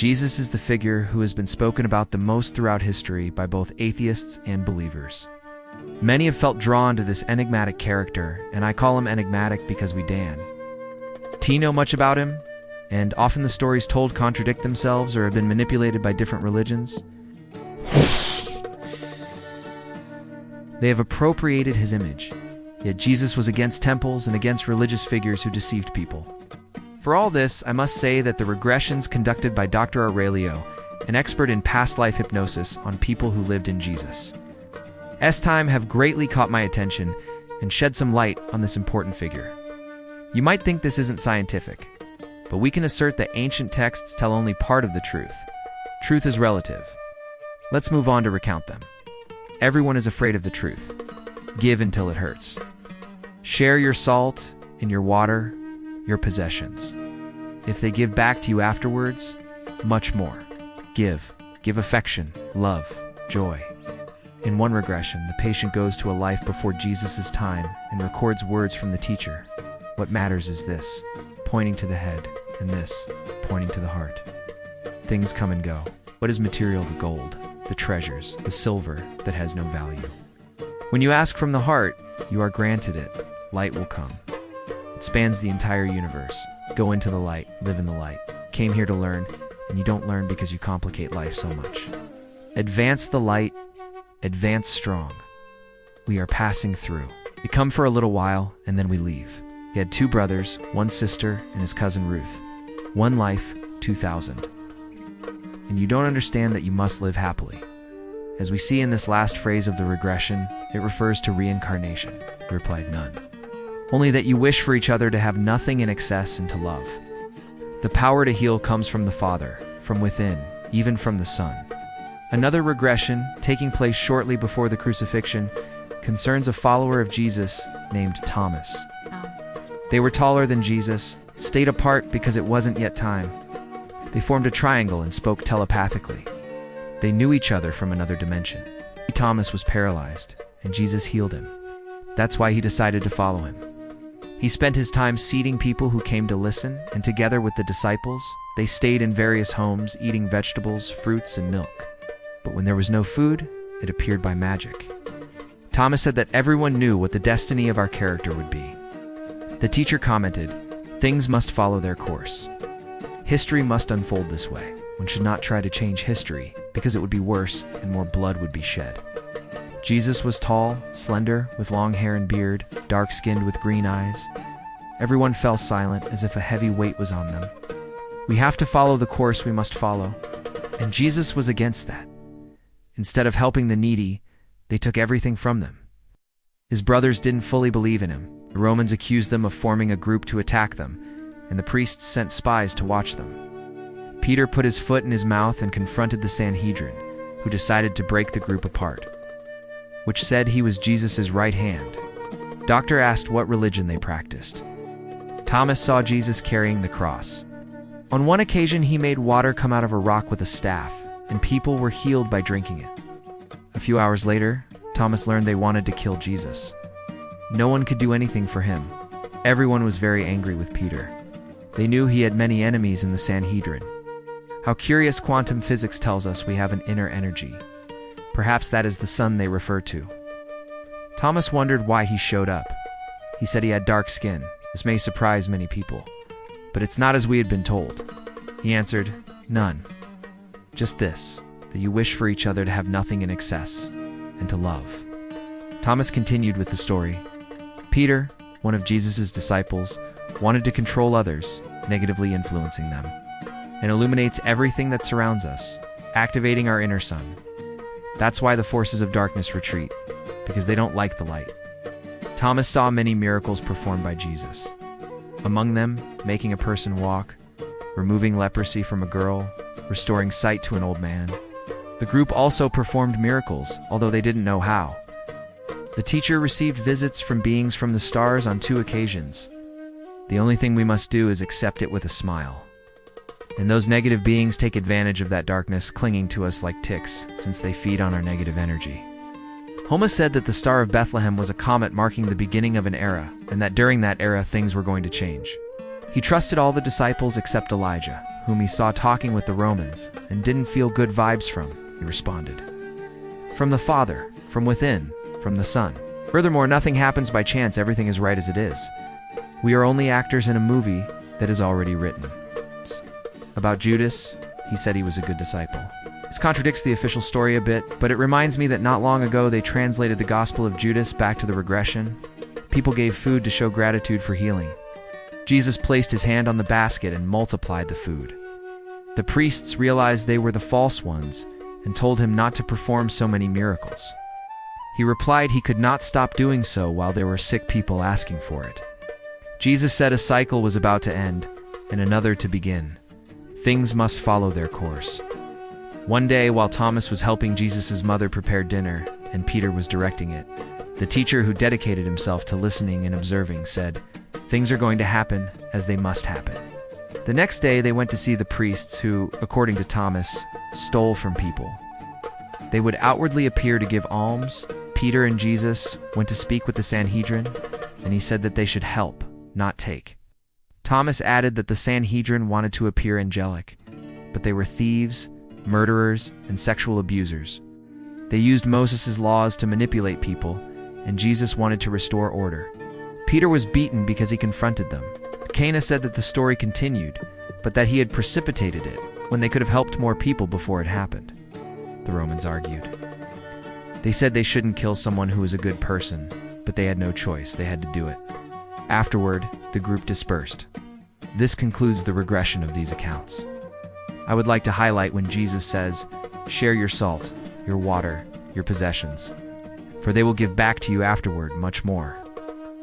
Jesus is the figure who has been spoken about the most throughout history by both atheists and believers. Many have felt drawn to this enigmatic character, and I call him enigmatic because we Dan. Do you know much about him? And often the stories told contradict themselves or have been manipulated by different religions. They have appropriated his image, yet Jesus was against temples and against religious figures who deceived people. For all this, I must say that the regressions conducted by Dr. Aurelio, an expert in past-life hypnosis on people who lived in Jesus' time, have greatly caught my attention and shed some light on this important figure. You might think this isn't scientific, but we can assert that ancient texts tell only part of the truth. Truth is relative. Let's move on to recount them. Everyone is afraid of the truth. Give until it hurts. Share your salt and your water, your possessions. If they give back to you afterwards, much more. Give affection, love, joy. In one regression, the patient goes to a life before Jesus' time and records words from the teacher. What matters is this, pointing to the head, and this, pointing to the heart. Things come and go. What is material? The gold, the treasures, the silver that has no value. When you ask from the heart, you are granted it. Light will come. It spans the entire universe. Go into the light, live in the light. Came here to learn, and you don't learn because you complicate life so much. Advance the light, advance strong. We are passing through. We come for a little while, and then we leave. He had 2 brothers, 1 sister, and his cousin Ruth. 1 life, 2,000. And you don't understand that you must live happily. As we see in this last phrase of the regression, it refers to reincarnation. He replied, none. Only that you wish for each other to have nothing in excess and to love. The power to heal comes from the Father, from within, even from the Son. Another regression, taking place shortly before the crucifixion, concerns a follower of Jesus named Thomas. They were taller than Jesus, stayed apart because it wasn't yet time. They formed a triangle and spoke telepathically. They knew each other from another dimension. Thomas was paralyzed, and Jesus healed him. That's why he decided to follow him. He spent his time seating people who came to listen, and together with the disciples, they stayed in various homes, eating vegetables, fruits, and milk. But when there was no food, it appeared by magic. Thomas said that everyone knew what the destiny of our character would be. The teacher commented, things must follow their course. History must unfold this way. One should not try to change history, because it would be worse and more blood would be shed. Jesus was tall, slender, with long hair and beard, dark-skinned with green eyes. Everyone fell silent as if a heavy weight was on them. We have to follow the course we must follow, and Jesus was against that. Instead of helping the needy, they took everything from them. His brothers didn't fully believe in him. The Romans accused them of forming a group to attack them, and the priests sent spies to watch them. Peter put his foot in his mouth and confronted the Sanhedrin, who decided to break the group apart, which said he was Jesus' right hand. Doctor asked what religion they practiced. Thomas saw Jesus carrying the cross. On one occasion, he made water come out of a rock with a staff, and people were healed by drinking it. A few hours later, Thomas learned they wanted to kill Jesus. No one could do anything for him. Everyone was very angry with Peter. They knew he had many enemies in the Sanhedrin. How curious quantum physics tells us we have an inner energy. Perhaps that is the sun they refer to. Thomas wondered why he showed up. He said he had dark skin. This may surprise many people, but it's not as we had been told. He answered, none. Just this, that you wish for each other to have nothing in excess, and to love. Thomas continued with the story. Peter, one of Jesus' disciples, wanted to control others, negatively influencing them, and illuminates everything that surrounds us, activating our inner sun. That's why the forces of darkness retreat, because they don't like the light. Thomas saw many miracles performed by Jesus. Among them, making a person walk, removing leprosy from a girl, restoring sight to an old man. The group also performed miracles, although they didn't know how. The teacher received visits from beings from the stars on 2 occasions. The only thing we must do is accept it with a smile. And those negative beings take advantage of that darkness clinging to us like ticks, since they feed on our negative energy. Homa said that the Star of Bethlehem was a comet marking the beginning of an era, and that during that era things were going to change. He trusted all the disciples except Elijah, whom he saw talking with the Romans and didn't feel good vibes from, he responded. From the Father, from within, from the Son. Furthermore, nothing happens by chance, everything is right as it is. We are only actors in a movie that is already written. About Judas, he said he was a good disciple. This contradicts the official story a bit, but it reminds me that not long ago they translated the Gospel of Judas back to the Regression. People gave food to show gratitude for healing. Jesus placed his hand on the basket and multiplied the food. The priests realized they were the false ones and told him not to perform so many miracles. He replied he could not stop doing so while there were sick people asking for it. Jesus said a cycle was about to end and another to begin. Things must follow their course. One day, while Thomas was helping Jesus' mother prepare dinner and Peter was directing it, the teacher who dedicated himself to listening and observing said, "Things are going to happen as they must happen." The next day, they went to see the priests who, according to Thomas, stole from people. They would outwardly appear to give alms. Peter and Jesus went to speak with the Sanhedrin, and he said that they should help, not take. Thomas added that the Sanhedrin wanted to appear angelic, but they were thieves, murderers, and sexual abusers. They used Moses' laws to manipulate people, and Jesus wanted to restore order. Peter was beaten because he confronted them. Cana said that the story continued, but that he had precipitated it when they could have helped more people before it happened. The Romans argued. They said they shouldn't kill someone who was a good person, but they had no choice, they had to do it. Afterward, the group dispersed. This concludes the regression of these accounts. I would like to highlight when Jesus says, "Share your salt, your water, your possessions, for they will give back to you afterward much more."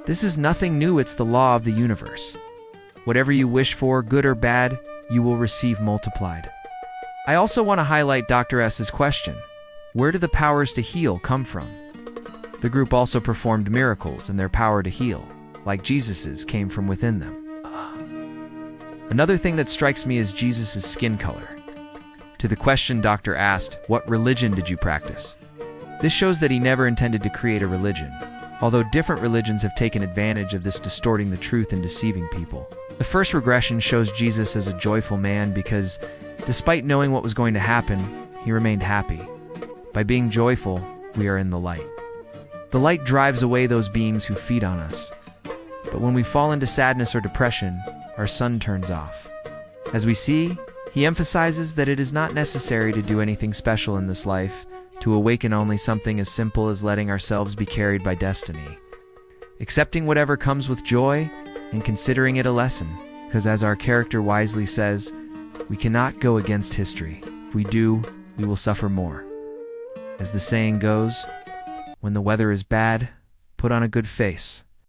This is nothing new, it's the law of the universe. Whatever you wish for, good or bad, you will receive multiplied. I also want to highlight Dr. S's question. Where do the powers to heal come from? The group also performed miracles, and their power to heal, like Jesus's, came from within them. Another thing that strikes me is Jesus' skin color. To the question, Doctor asked, "What religion did you practice?" This shows that he never intended to create a religion, although different religions have taken advantage of this, distorting the truth and deceiving people. The first regression shows Jesus as a joyful man because, despite knowing what was going to happen, he remained happy. By being joyful, we are in the light. The light drives away those beings who feed on us. But when we fall into sadness or depression, our sun turns off. As we see, he emphasizes that it is not necessary to do anything special in this life, to awaken only something as simple as letting ourselves be carried by destiny. Accepting whatever comes with joy and considering it a lesson, because as our character wisely says, we cannot go against history. If we do, we will suffer more. As the saying goes, when the weather is bad, put on a good face.